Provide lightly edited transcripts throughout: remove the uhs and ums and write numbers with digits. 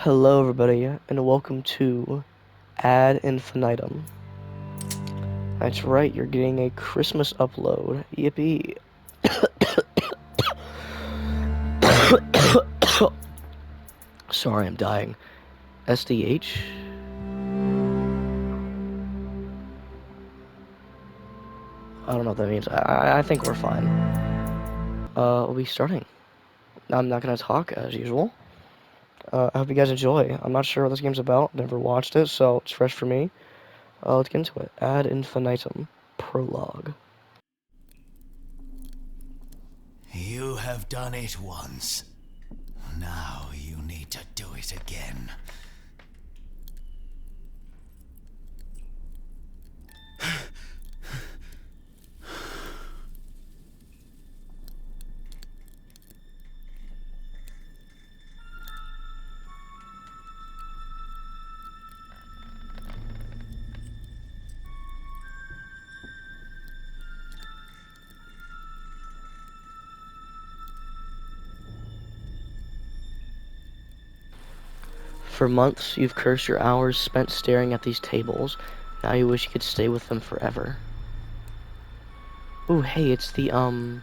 Hello, everybody, and welcome to Ad Infinitum. That's right, you're getting a Christmas upload. Yippee! Sorry, I'm dying. SDH? I don't know what that means. I think we're fine. We'll be starting. I'm not gonna talk as usual. I hope you guys enjoy. I'm not sure what this game's about. Never watched it, so it's fresh for me. Let's get into it. Ad Infinitum. Prologue. You have done it once. Now you need to do it again. For months, you've cursed your hours spent staring at these tables. Now you wish you could stay with them forever. Ooh, hey, it's the, I don't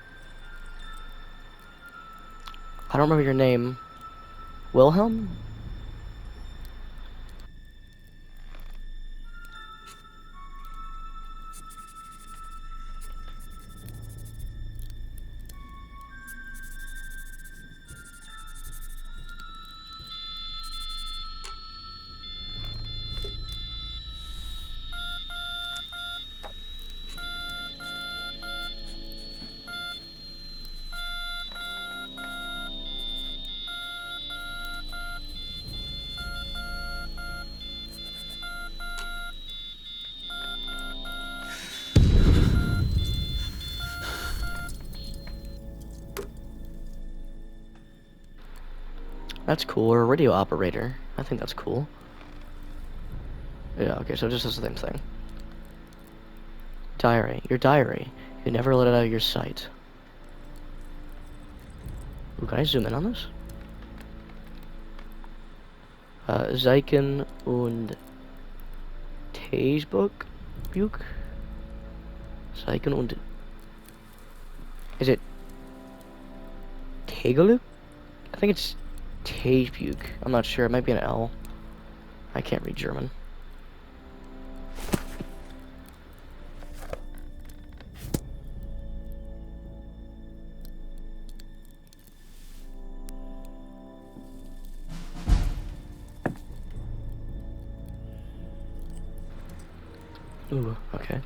remember your name. Wilhelm? That's cool. Or a radio operator. I think that's cool. Yeah, okay, so just the same thing. Diary. Your diary. You never let it out of your sight. Ooh, can I zoom in on this? Zeichen und Tagebuch? Buch? Zeichen und... Is it... Tagebuch? I think it's Tagebuch. I'm not sure. It might be an L. I can't read German. Ooh, okay.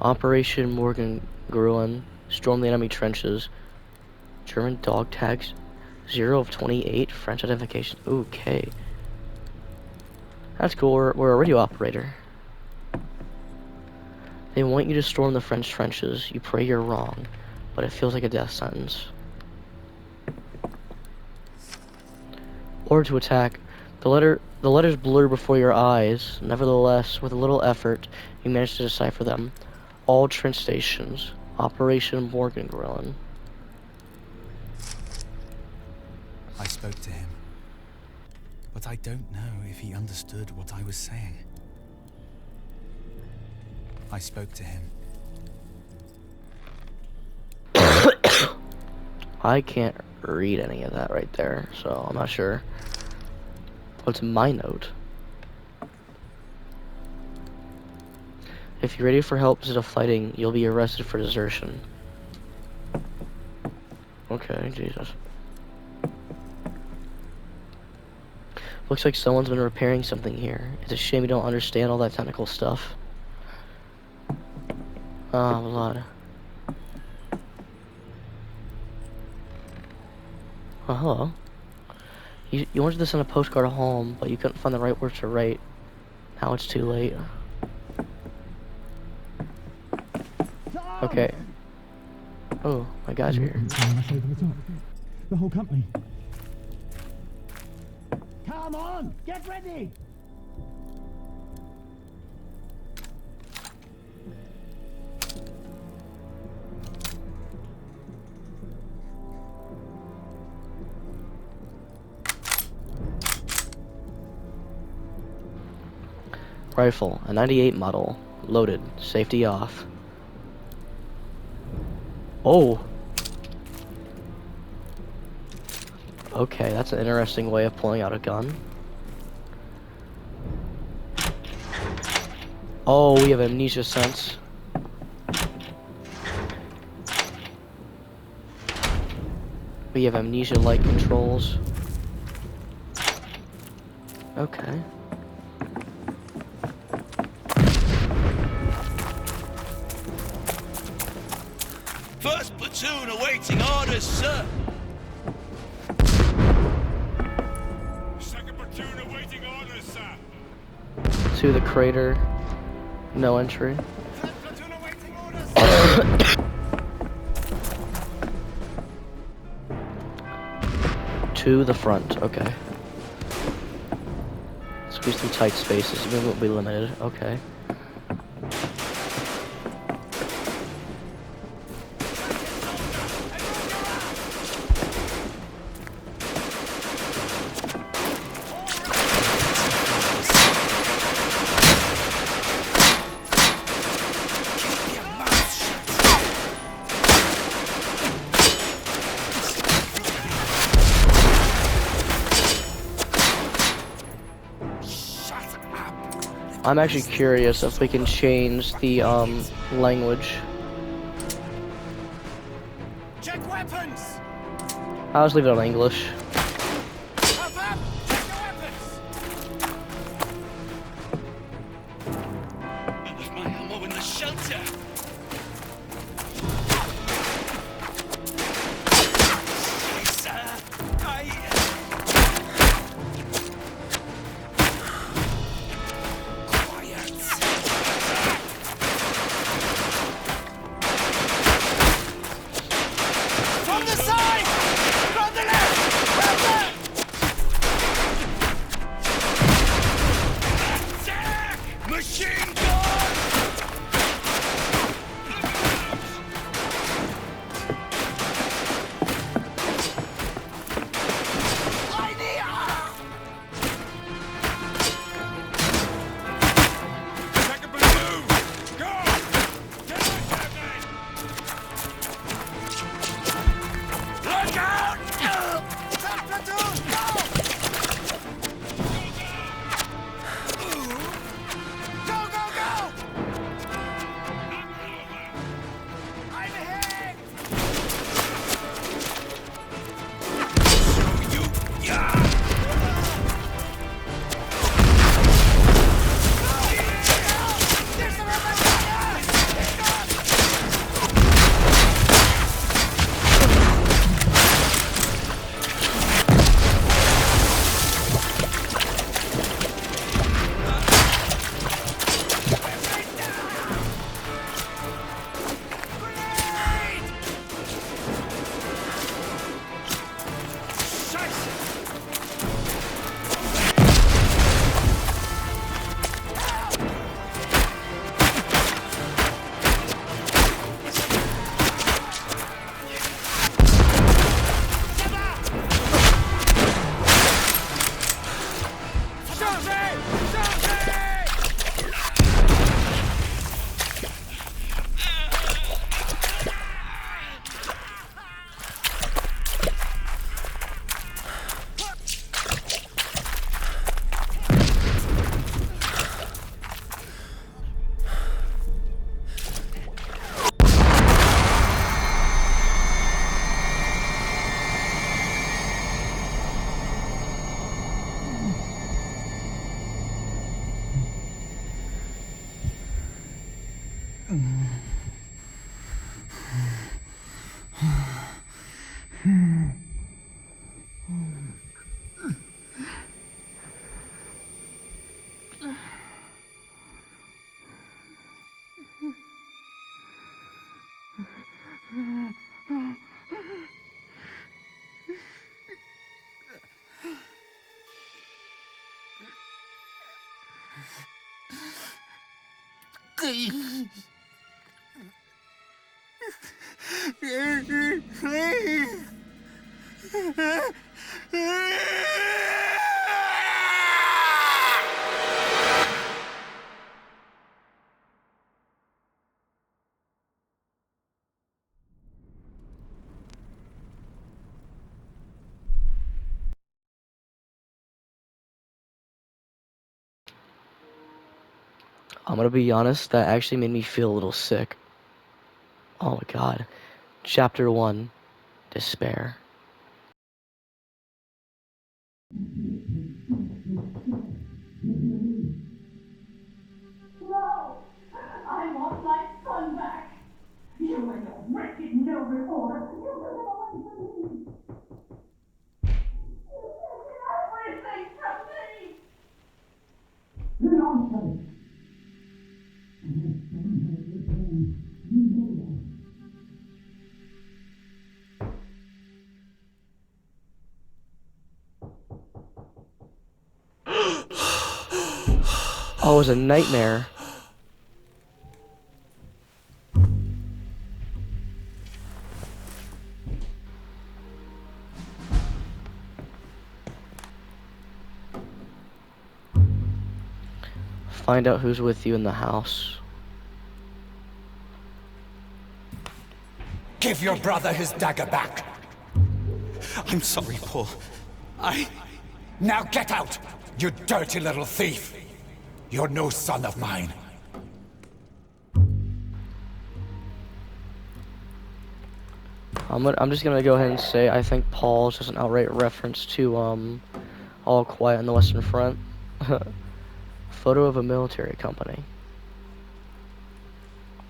Operation Morgan Gruen. Storm the enemy trenches. German dog tags. 0 of 28. French identification. Okay. That's cool. We're a radio operator. They want you to storm the French trenches. You pray you're wrong, but it feels like a death sentence. Order to attack. The letters blur before your eyes. Nevertheless, with a little effort, you manage to decipher them. All trench stations. Operation Morgengrillen. I spoke to him, but I don't know if he understood what I was saying. I spoke to him. I can't read any of that right there, so I'm not sure. What's my note? If you're ready for help instead of fighting, you'll be arrested for desertion. Okay, Jesus. Looks like someone's been repairing something here. It's a shame you don't understand all that technical stuff. Oh, Lord. Oh, hello. You wanted to send a postcard home, but you couldn't find the right words to write. Now it's too late. Okay. Oh, my guys are here. The whole company. Come on, get ready. Rifle, a 98 model. Loaded. Safety off. Oh! Okay, that's an interesting way of pulling out a gun. Oh, we have amnesia sense. We have amnesia-like controls. Okay. First platoon awaiting orders, sir. Second platoon awaiting orders, sir. To the crater. No entry. Third platoon awaiting orders, sir. To the front, okay. Squeeze through tight spaces, movement will be limited, okay. I'm actually curious if we can change the language. Check weapons. I'll just leave it on English. Up, up. Check your weapons. My ammo in the shelter. Sorry, sir. From the side! From the left! From the... Attack! Machine gun! Second platoon, go! Get out there, Look out! Third platoon, go! Go, go, go! I'm hit! So you... Yeah! There's the rubber! I'm gonna be honest, that actually made me feel a little sick. Oh my god. Chapter 1, Despair. No! I want my son back! You and your wretched no reformer! You took him away from me! You taken everything from me! Nonsense! Your son has returned. You know that. Oh, it was a nightmare. Find out who's with you in the house. Give your brother his dagger back. I'm sorry, Paul. Now get out, you dirty little thief. You're no son of mine. I'm just gonna go ahead and say I think Paul's just an outright reference to All Quiet on the Western Front. Photo of a military company.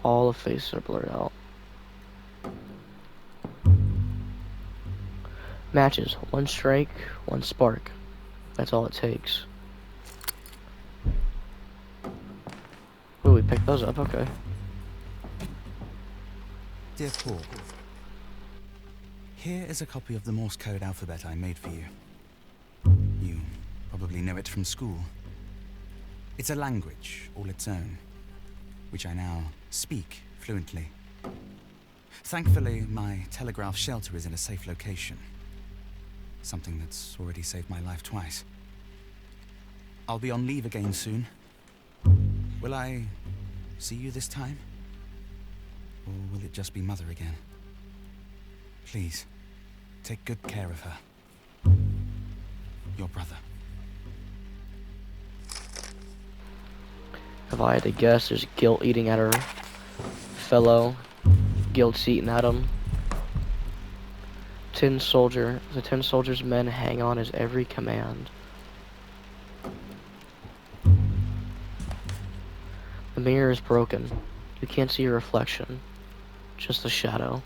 All the faces are blurred out. Matches. One strike, one spark. That's all it takes. Ooh, we picked those up, okay. Dear Paul, here is a copy of the Morse code alphabet I made for you. You probably know it from school. It's a language all its own, which I now speak fluently. Thankfully, my telegraph shelter is in a safe location. Something that's already saved my life twice. I'll be on leave again soon. Will I see you this time? Or will it just be Mother again? Please, take good care of her. Your brother. If I had to guess, there's guilt eating at her fellow. Guilt's eating at him. Tin soldier. The tin soldier's men hang on his every command. The mirror is broken. You can't see your reflection. Just a shadow.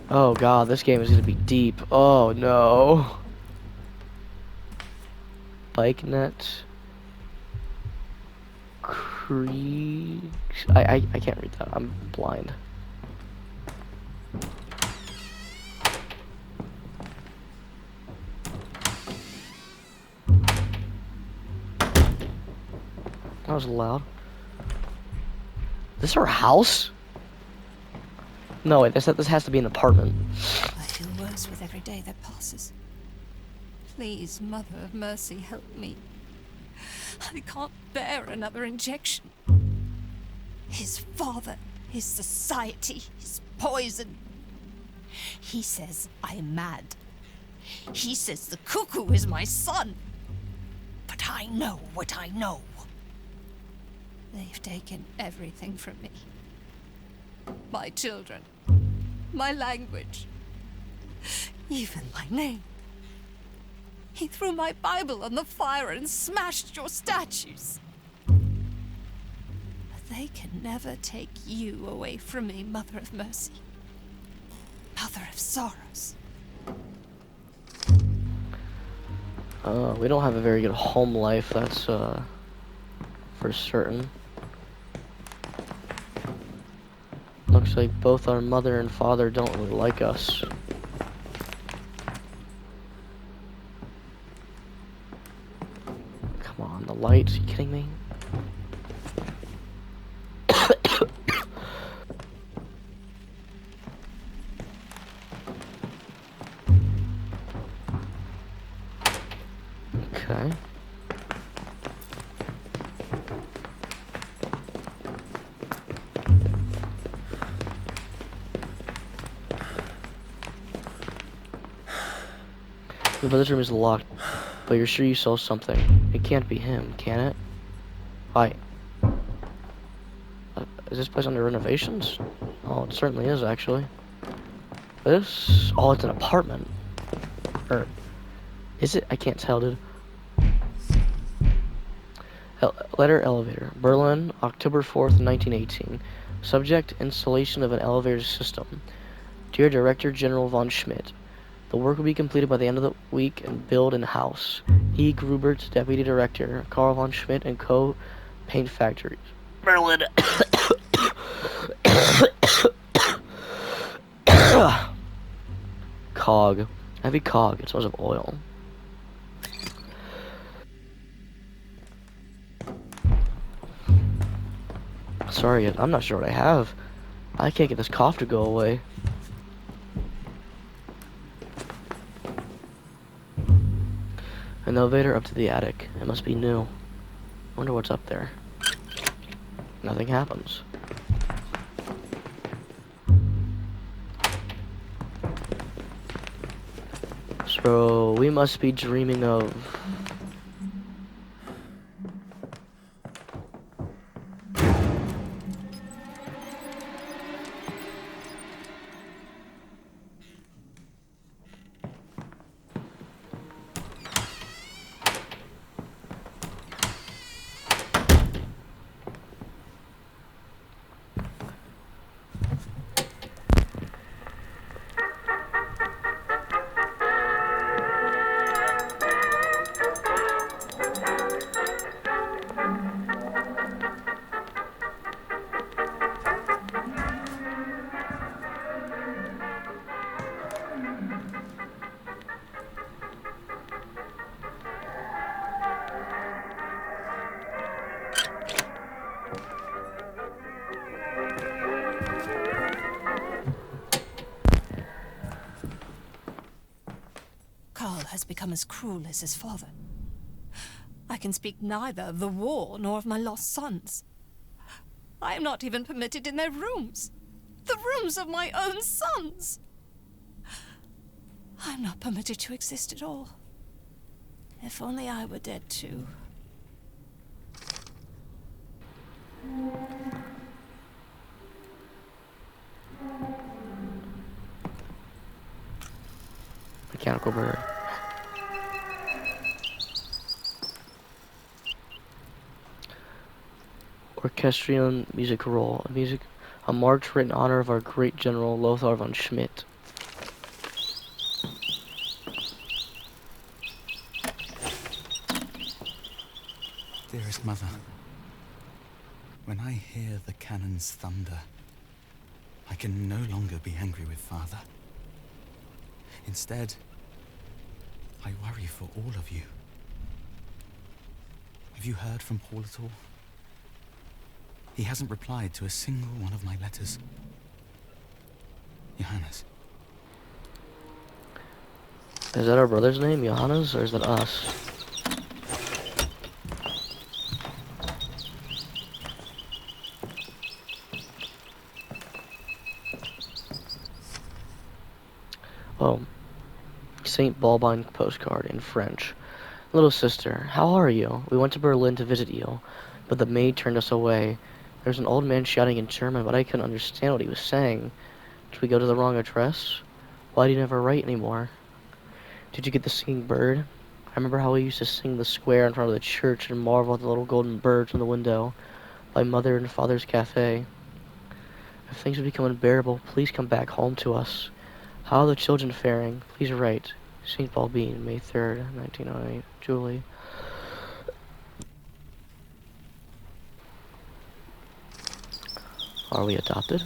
Oh god, this game is gonna be deep. Oh no. Bike net. Creeks. I can't read that. I'm blind. That was loud. This her house? No, wait, this has to be an apartment. I feel worse with every day that passes. Please, Mother of Mercy, help me. I can't bear another injection. His father, his society, his poison. He says I'm mad. He says the cuckoo is my son. But I know what I know. They've taken everything from me. My children, my language, even my name. He threw my Bible on the fire and smashed your statues. But they can never take you away from me, Mother of Mercy. Mother of Sorrows. We don't have a very good home life, that's for certain. Looks like both our mother and father don't really like us. Come on, the lights, are you kidding me? Okay. The brother's room is locked, but you're sure you saw something. It can't be him, can it? Bye. Is this place under renovations? Oh, it certainly is, actually. This? Oh, it's an apartment. Or, is it? I can't tell, dude. Letter elevator. Berlin, October 4th, 1918. Subject, installation of an elevator system. Dear Director General von Schmidt, the work will be completed by the end of the week and billed in-house. E. Grubert, Deputy Director, Karl von Schmidt and Co. Paint Factories. Berlin. Cog. Heavy cog. It smells of oil. Sorry, I'm not sure what I have. I can't get this cough to go away. An elevator up to the attic. It must be new. Wonder what's up there. Nothing happens. So we must be dreaming of... Karl has become as cruel as his father. I can speak neither of the war nor of my lost sons. I am not even permitted in their rooms. The rooms of my own sons. I'm not permitted to exist at all. If only I were dead too. Mechanical bird. Orchestrion music roll. A march written in honor of our great general Lothar von Schmidt. Dearest mother, when I hear the cannon's thunder, I can no longer be angry with father. Instead, I worry for all of you. Have you heard from Paul at all? He hasn't replied to a single one of my letters. Johannes. Is that our brother's name, Johannes, or is that us? Oh. St. Balbine postcard in French. Little sister, how are you? We went to Berlin to visit you, but the maid turned us away. There was an old man shouting in German, but I couldn't understand what he was saying. Did we go to the wrong address? Why do you never write anymore? Did you get the singing bird? I remember how we used to sing the square in front of the church and marvel at the little golden birds in the window by Mother and Father's cafe. If things would become unbearable, please come back home to us. How are the children faring? Please write. St. Balbine, May 3rd, 1908. Julie. Are we adopted?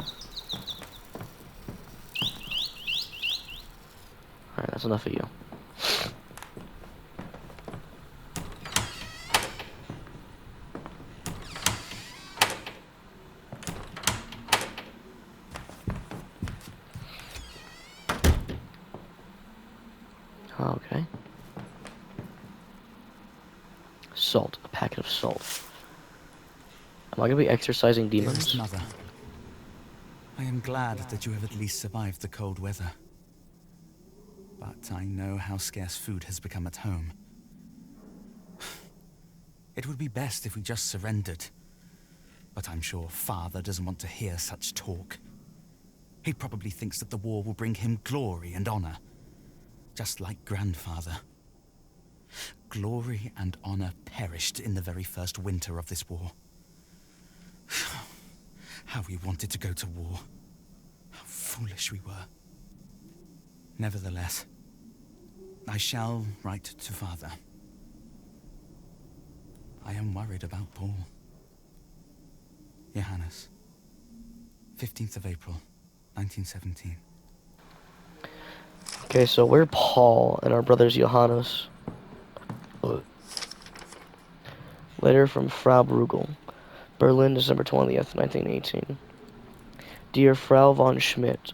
Alright, that's enough of you. Okay. Salt. A packet of salt. Am I gonna be exercising demons? Dearest mother, I am glad that you have at least survived the cold weather. But I know how scarce food has become at home. It would be best if we just surrendered. But I'm sure Father doesn't want to hear such talk. He probably thinks that the war will bring him glory and honor. Just like Grandfather. Glory and honor perished in the very first winter of this war. How we wanted to go to war. How foolish we were. Nevertheless, I shall write to Father. I am worried about Paul. Johannes. 15th of April, 1917. Okay, so we're Paul and our brother's Johannes. Letter from Frau Bruegel. Berlin, December 20th, 1918. Dear Frau von Schmidt,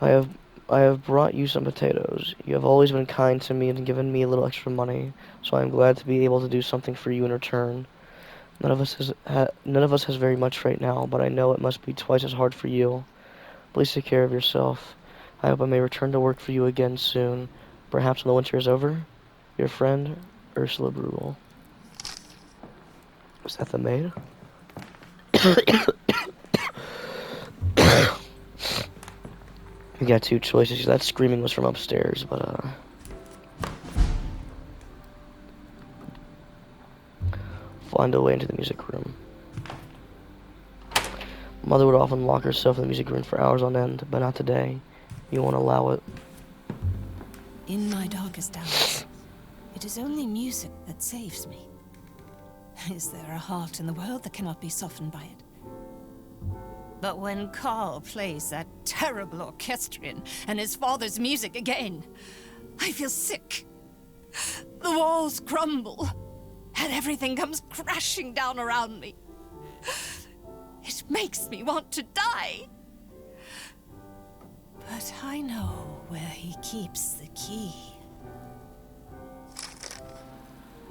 I have brought you some potatoes. You have always been kind to me and given me a little extra money, so I am glad to be able to do something for you in return. None of us has very much right now, but I know it must be twice as hard for you. Please take care of yourself. I hope I may return to work for you again soon, perhaps when the winter is over. Your friend, Ursula Bruegel. Is that the maid? We got two choices. That screaming was from upstairs, but find a way into the music room. Mother would often lock herself in the music room for hours on end, but not today. You won't allow it. In my darkest hours, it is only music that saves me. Is there a heart in the world that cannot be softened by it? But when Carl plays that terrible orchestrion and his father's music again, I feel sick. The walls crumble, and everything comes crashing down around me. It makes me want to die. But I know where he keeps the key.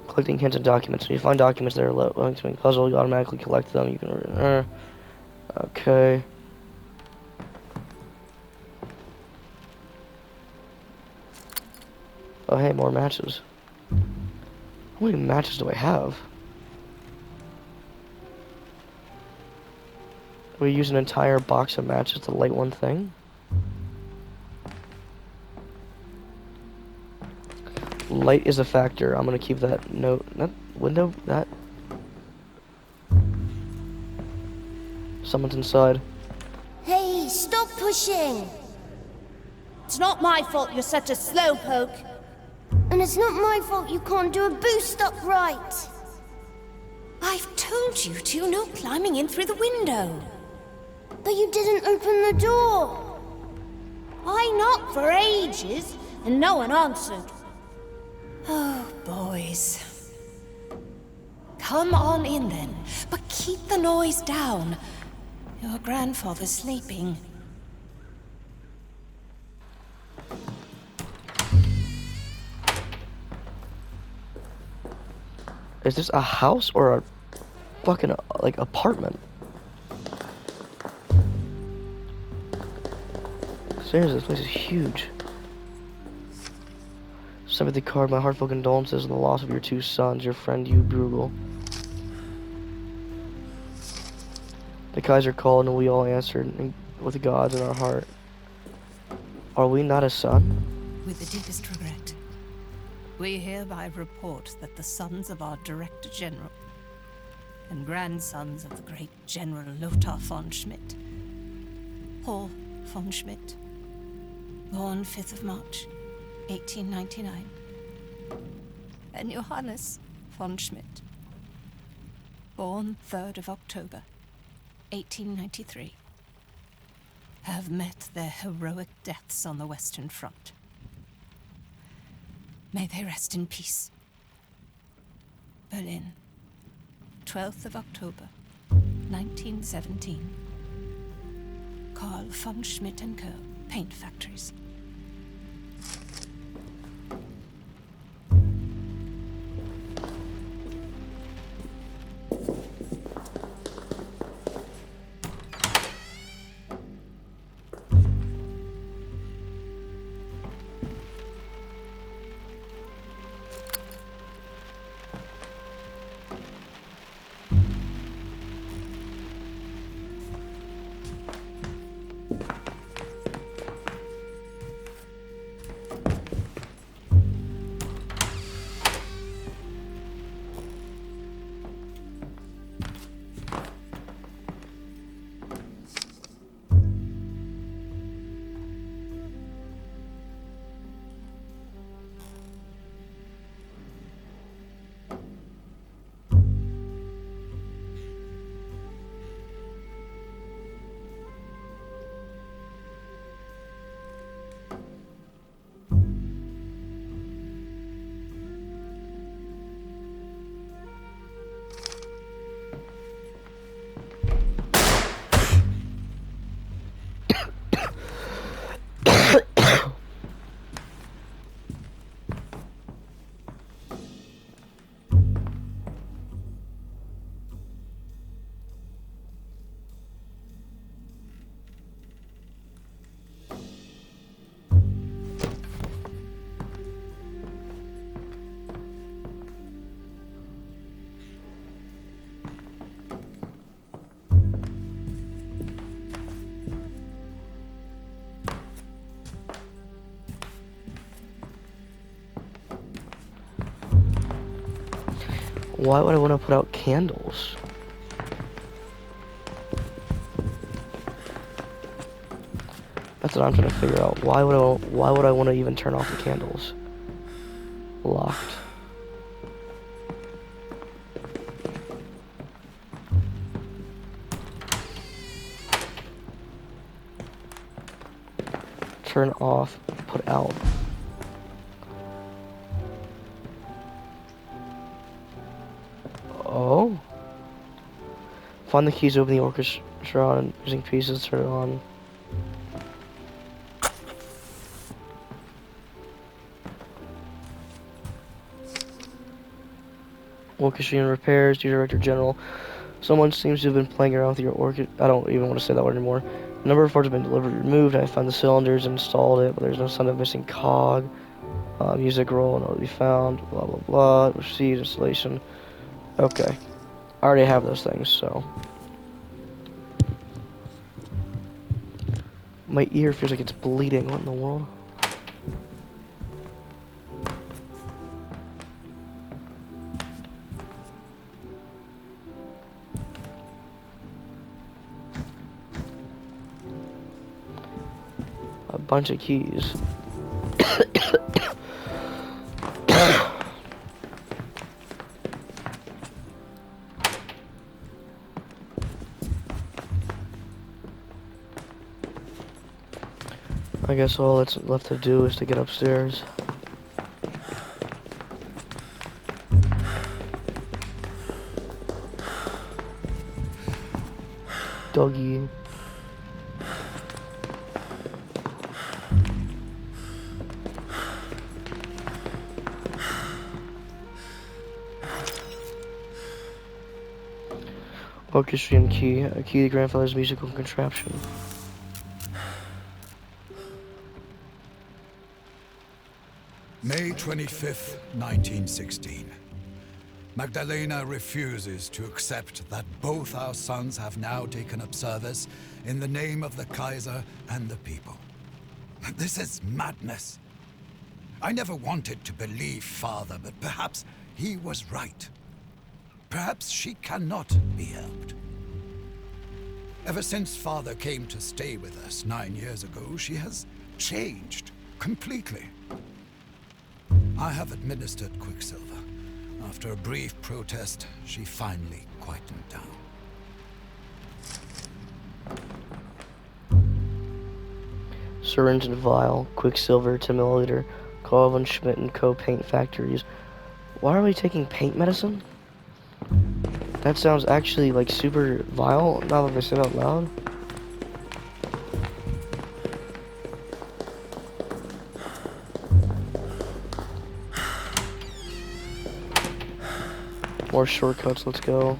Collecting hints and documents. When you find documents that are willing to make a puzzle, you automatically collect them. You can... okay. Oh, hey, more matches. How many matches do I have? Do we use an entire box of matches to light one thing? Light is a factor. I'm gonna keep that note. That window. That. Someone's inside. Hey, stop pushing! It's not my fault you're such a slowpoke. And it's not my fault you can't do a boost up right. I've told you to, no climbing in through the window. But you didn't open the door. I knocked for ages, and no one answered. Oh, boys. Come on in then, but keep the noise down. Your grandfather's sleeping. Is this a house or a fucking, like, apartment? Seriously, this place is huge. Sympathy card, my heartfelt condolences on the loss of your two sons, your friend, you, Bruegel. The Kaiser called and we all answered with the gods in our heart. Are we not a son? With the deepest regret, we hereby report that the sons of our Director General and grandsons of the great General Lothar von Schmidt, Paul von Schmidt, born 5th of March, 1899, and Johannes von Schmidt, born 3rd of October, 1893, have met their heroic deaths on the Western Front. May they rest in peace. Berlin, 12th of October, 1917. Carl von Schmidt & Co., Paint Factories. Why would I want to put out candles? That's what I'm trying to figure out. Why would I want to even turn off the candles? Locked. Turn off, put out. Oh. Find the keys, open the orchestra and using pieces, turn it on. Orchestra and repairs, dear Director General. Someone seems to have been playing around with your orchestra. I don't even want to say that word anymore. A number of parts have been delivered and removed. I found the cylinders and installed it, but there's no sign of missing cog. Music roll, not to be found. Blah, blah, blah. Proceed, installation. Okay. I already have those things, so. My ear feels like it's bleeding. What in the world? A bunch of keys. I guess all that's left to do is to get upstairs. Doggy. Orchestrion key. A key to grandfather's musical contraption. May 25th, 1916. Magdalena refuses to accept that both our sons have now taken up service in the name of the Kaiser and the people. This is madness. I never wanted to believe Father, but perhaps he was right. Perhaps she cannot be helped. Ever since Father came to stay with us 9 years ago, she has changed completely. I have administered Quicksilver. After a brief protest, she finally quietened down. Syringe and vial, Quicksilver 10 milliliter, Colvin Schmidt and Co. paint factories. Why are we taking paint medicine? That sounds actually like super vile now that I say it out loud. More shortcuts, let's go.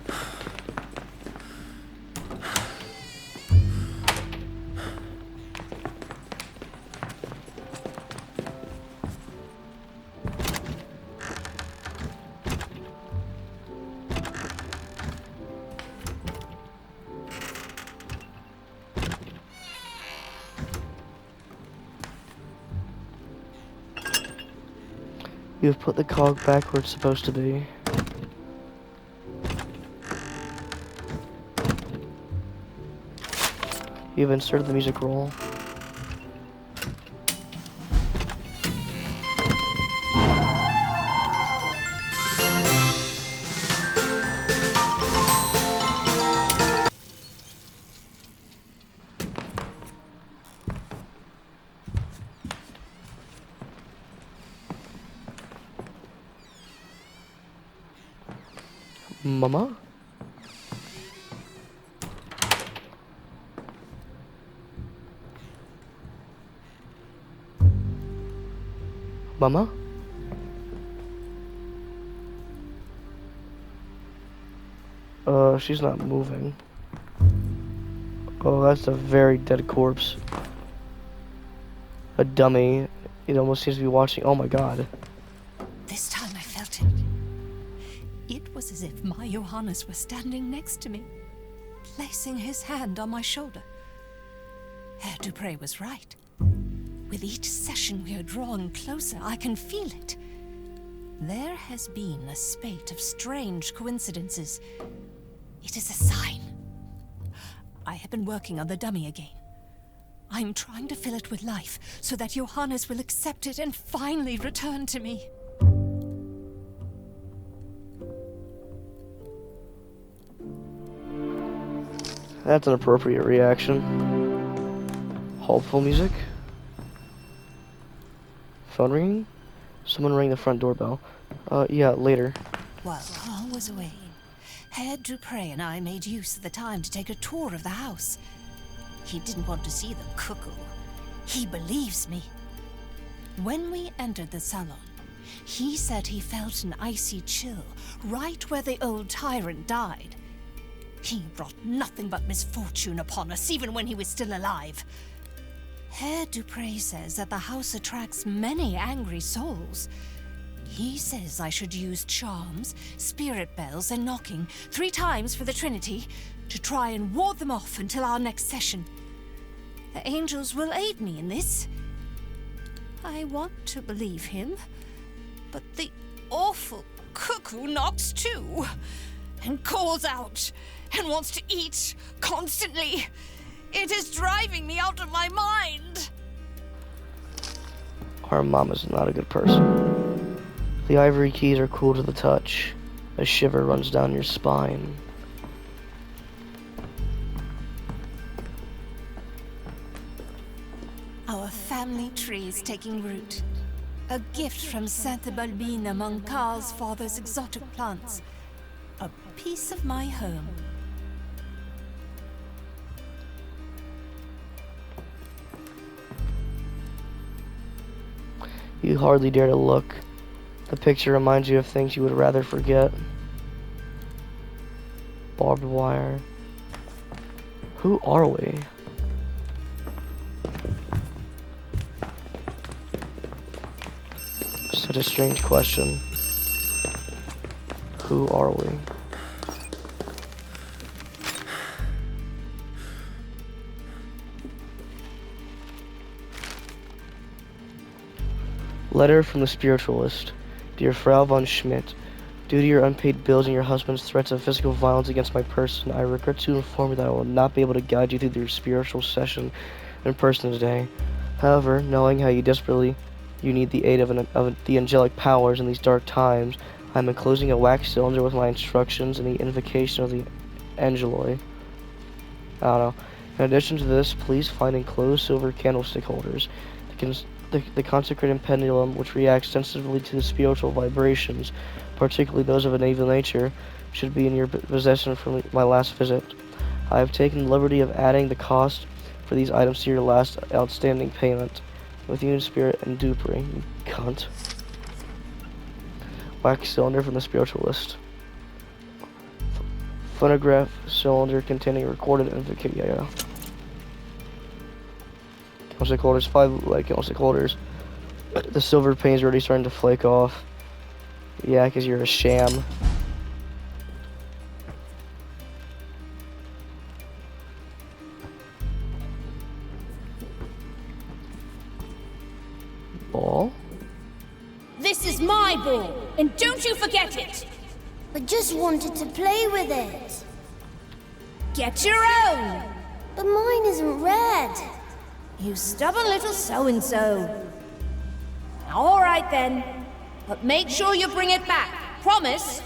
You've put the cog back where it's supposed to be. You've inserted the music roll. Mama? Mama? She's not moving. Oh, that's a very dead corpse. A dummy. It almost seems to be watching. Oh my god. This time I felt it. It was as if my Johannes were standing next to me, placing his hand on my shoulder. Herr Dupre was right. With each session we are drawing closer, I can feel it. There has been a spate of strange coincidences. It is a sign. I have been working on the dummy again. I'm trying to fill it with life so that Johannes will accept it and finally return to me. That's an appropriate reaction. Hopeful music. Phone ringing? Someone rang the front doorbell. Yeah, later. While Paul was away, Herr Dupre and I made use of the time to take a tour of the house. He didn't want to see the cuckoo. He believes me. When we entered the salon, he said he felt an icy chill right where the old tyrant died. He brought nothing but misfortune upon us, even when he was still alive. Herr Dupre says that the house attracts many angry souls. He says I should use charms, spirit bells, and knocking 3 times for the Trinity to try and ward them off until our next session. The angels will aid me in this. I want to believe him, but the awful cuckoo knocks too, and calls out, and wants to eat constantly. It is driving me out of my mind. Our mom is not a good person. The ivory keys are cool to the touch. A shiver runs down your spine. Our family tree is taking root. A gift from Santa Balbine among Carl's father's exotic plants. A piece of my home. You hardly dare to look. The picture reminds you of things you would rather forget. Barbed wire. Who are we? Such a strange question. Who are we? Letter from the Spiritualist. Dear Frau von Schmidt, due to your unpaid bills and your husband's threats of physical violence against my person, I regret to inform you that I will not be able to guide you through your spiritual session in person today. However, knowing how desperately you need the aid of the angelic powers in these dark times, I am enclosing a wax cylinder with my instructions and the invocation of the Angeloi. I don't know. In addition to this, please find enclosed silver candlestick holders. The consecrated pendulum, which reacts sensitively to the spiritual vibrations, particularly those of an evil nature, should be in your possession from my last visit. I have taken the liberty of adding the cost for these items to your last outstanding payment. With you in spirit and Dupre, you cunt. Wax cylinder from the Spiritualist. Phonograph cylinder containing recorded invocation. Yeah. Candlestick holders, 5 like candlestick holders. The silver pane's already starting to flake off. Yeah, because you're a sham. Ball? This is my ball, and don't you forget it! I just wanted to play with it. Get your own! But mine isn't red. You stubborn little so-and-so. All right then, but make sure you bring it back. Promise?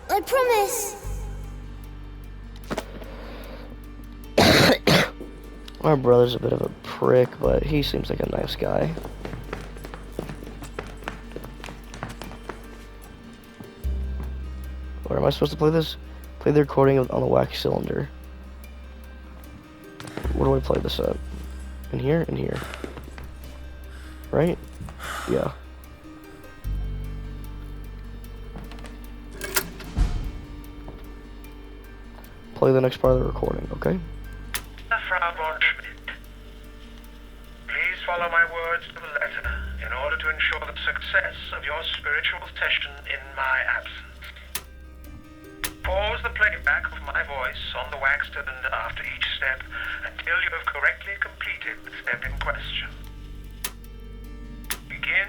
I promise. My brother's a bit of a prick, but he seems like a nice guy. Where am I supposed to play this? Play the recording on the wax cylinder. Where do I play this at? In here? In here. Right? Yeah. Play the next part of the recording, okay? Frau von Schmidt, please follow my words to the letter in order to ensure the success of your spiritual session in my absence. Pause the playback of my voice on the wax cylinder after each step until you have correctly completed the step in question. Begin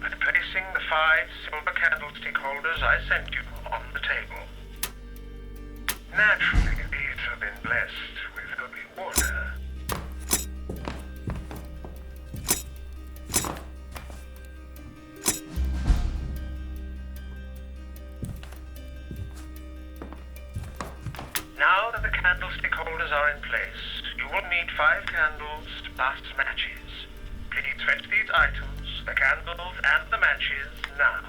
by placing the 5 silver candlestick holders I sent you on the table. Naturally, these have been blessed with holy water. Now that the candlestick holders are in place, you will need 5 candles plus matches. Please fetch these items, the candles and the matches, now.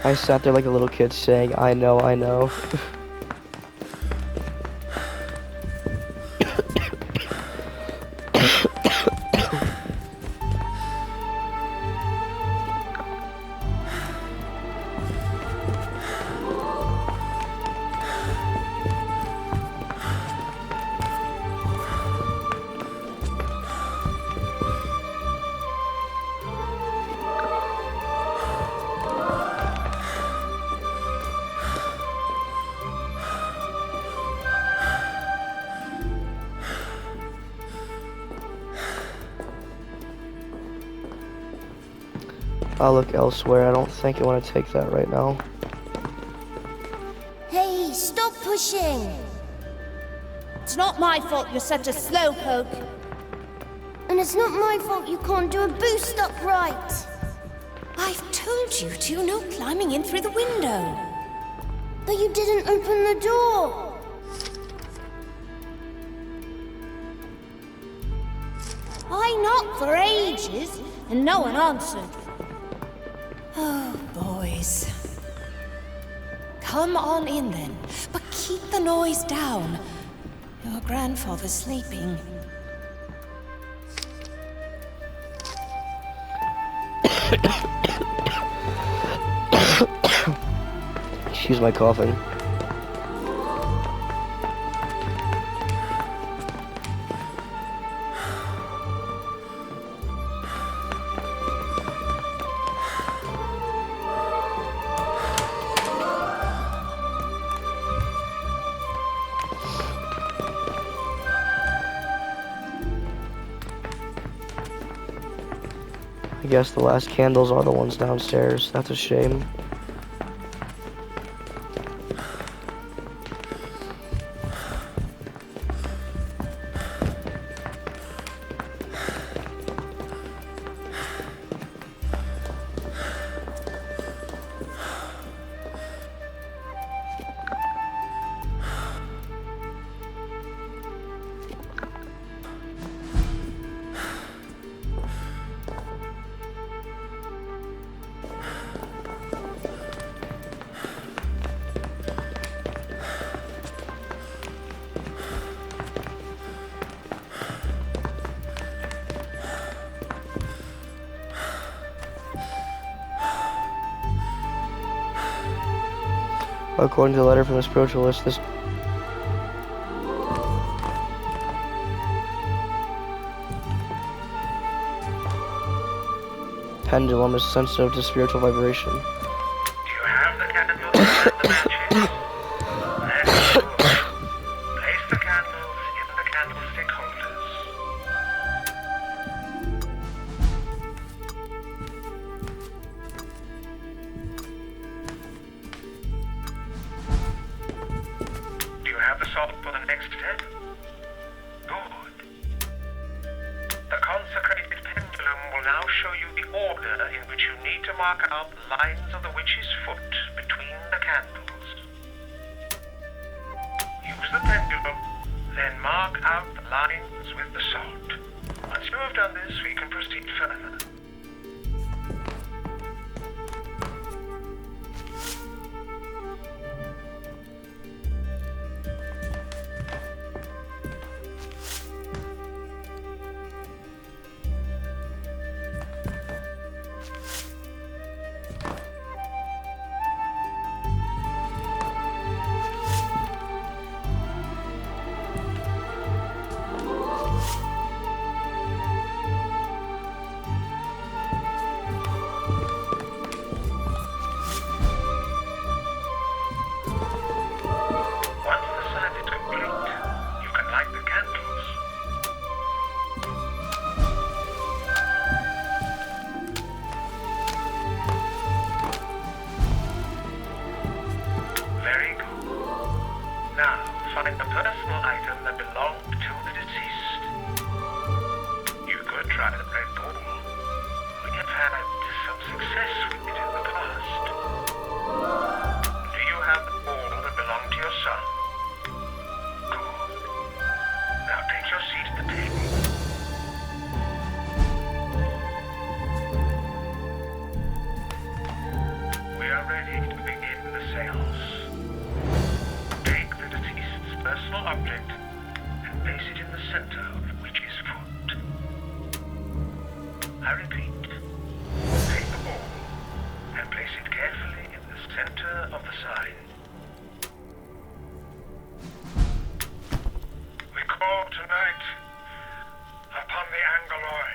I sat there like a little kid saying, I know, I know. I'll look elsewhere. I don't think I want to take that right now. Hey, stop pushing! It's not my fault you're such a slowpoke. And it's not my fault you can't do a boost up right. I've told you to, no climbing in through the window. But you didn't open the door. I knocked for ages, and no one answered. Oh, boys. Come on in then, but keep the noise down. Your grandfather's sleeping. Excuse my coughing. I guess the last candles are the ones downstairs. That's a shame. According to the letter from the spiritualist, this pendulum is sensitive to spiritual vibration. Do you have the candles and the matches? That's good. Place the candles in the candlestick holders. Do you have the salt for the next step? Good. The consecrated pendulum will now show you the order in which you need to mark out the lines of the witch's foot between the candles. Use the pendulum, then mark out the lines with the salt. Once you have done this, we can proceed further. try the red ball. We have had some success with it in the past. Do you have the ball that belonged to your son? Good. Now take your seat at the table. We are ready to begin the seance. Take the deceased's personal object and place it in the center of the witch's foot. I repeat, take the ball and place it carefully in the center of the sign. We call tonight upon the Angeloi.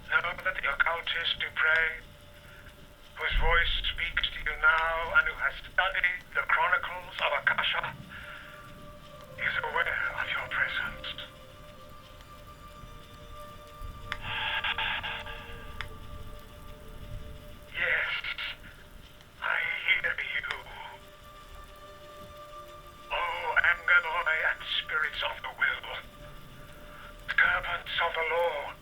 Know that the occultist Dupre, whose voice speaks to you now and who has studied the chronicles of Akasha, is aware of your presence. Yes, I hear you. Oh, Angeloi and spirits of the will, servants of the Lord.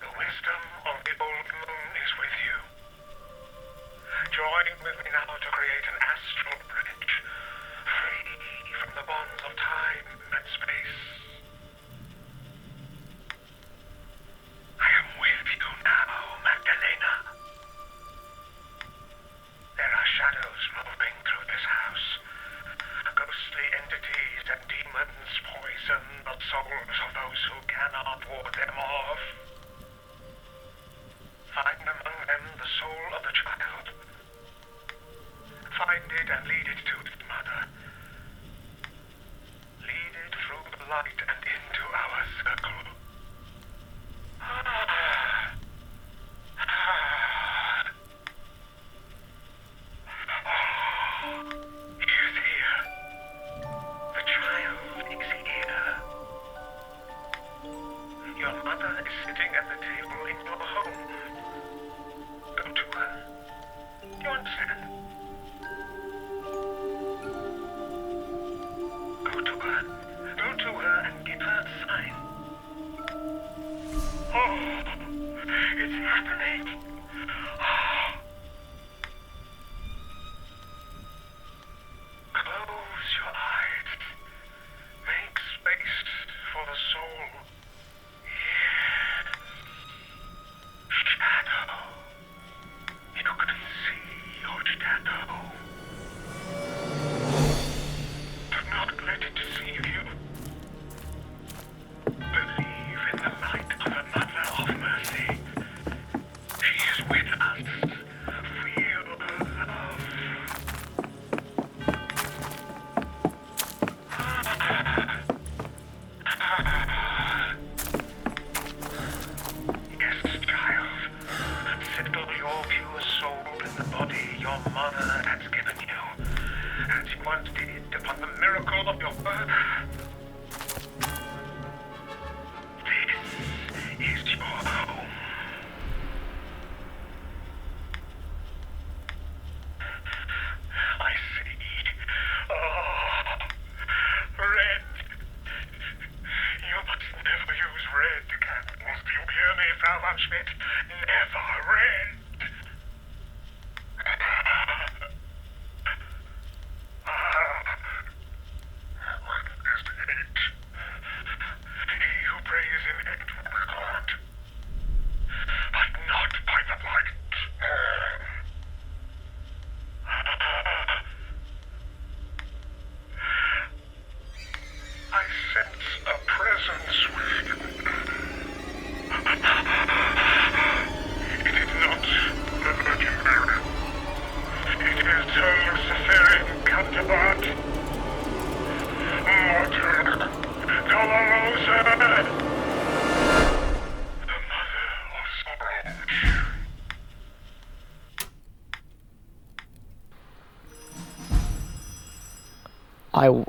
The wisdom of the old moon is with you. Join with me now to create an astral bridge, free from the bonds of time and space. I am with you now, Magdalena. There are shadows moving through this house. Ghostly entities and demons poison the souls of those who cannot ward them off. Find among them the soul of the child. Find it and lead it to its mother. Lead it through the light and into our circle. He is here. The child is here. Your mother is sitting at the table in your home. Go to her. You understand? Go to her. Go to her and give her a sign. Oh, it's happening. Close your eyes. Make space for the soul. Yes. Shadow. You can see your shadow. Do not let it deceive you. Believe in the light of the Mother of Mercy. She is with us. Feel her love. Yes, child. Settle your pure soul in the body your mother has given you, as you once did upon the miracle of your birth. This is your home. I see. Oh, red. You must never use red candles. Do you hear me, Frau von Schmidt? Never red. What is hate? He who prays in hate will be caught, but not by the light. I sense a presence with you. It is not the Virgin Mary. It is her Luciferian counterpart. Mater Dolorosa. The Mother of Sorrow.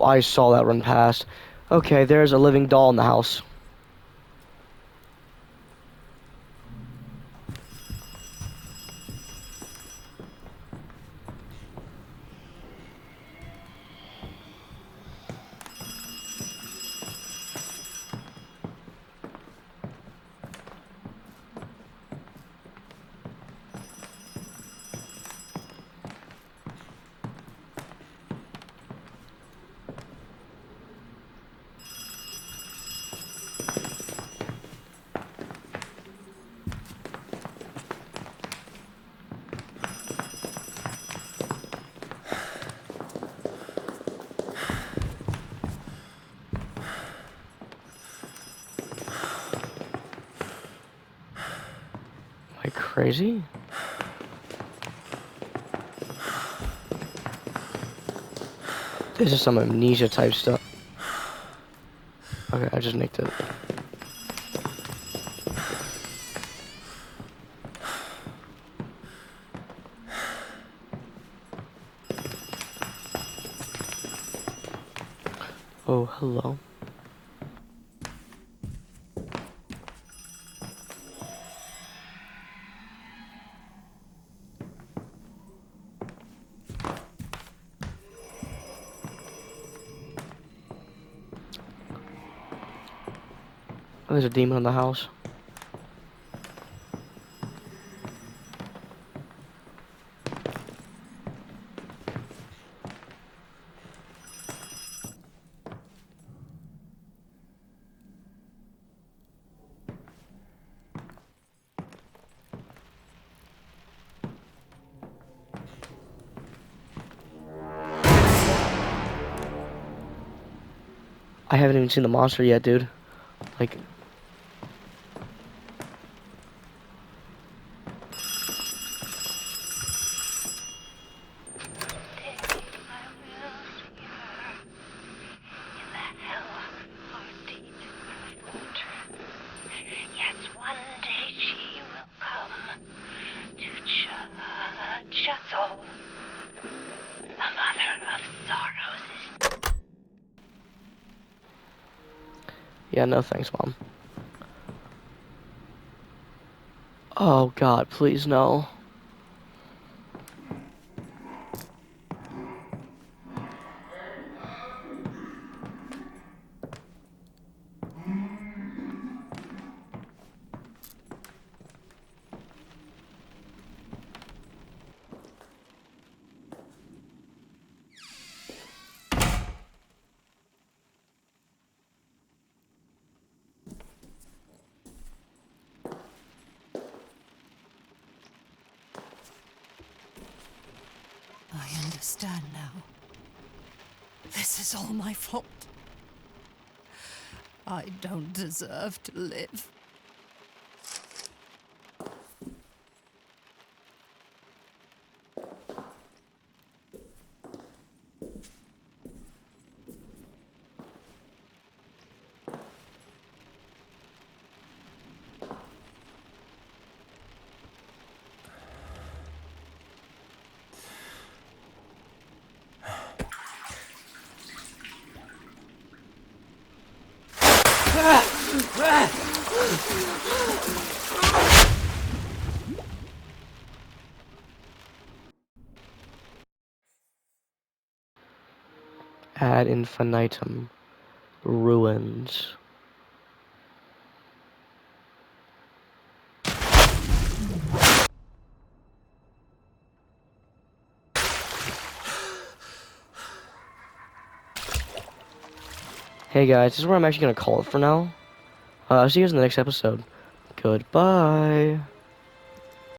I saw that run past. Okay, there's a living doll in the house. Like crazy? This is some amnesia type stuff. Okay, I just nicked it. Oh, hello. Oh, there's a demon in the house. I haven't even seen the monster yet, dude. Like... Yeah, no thanks, Mom. Oh, God, please, no. I understand now. This is all my fault. I don't deserve to live. Ad infinitum. Ruins. Hey guys, this is where I'm actually gonna call it for now. I'll see you guys in the next episode. Goodbye.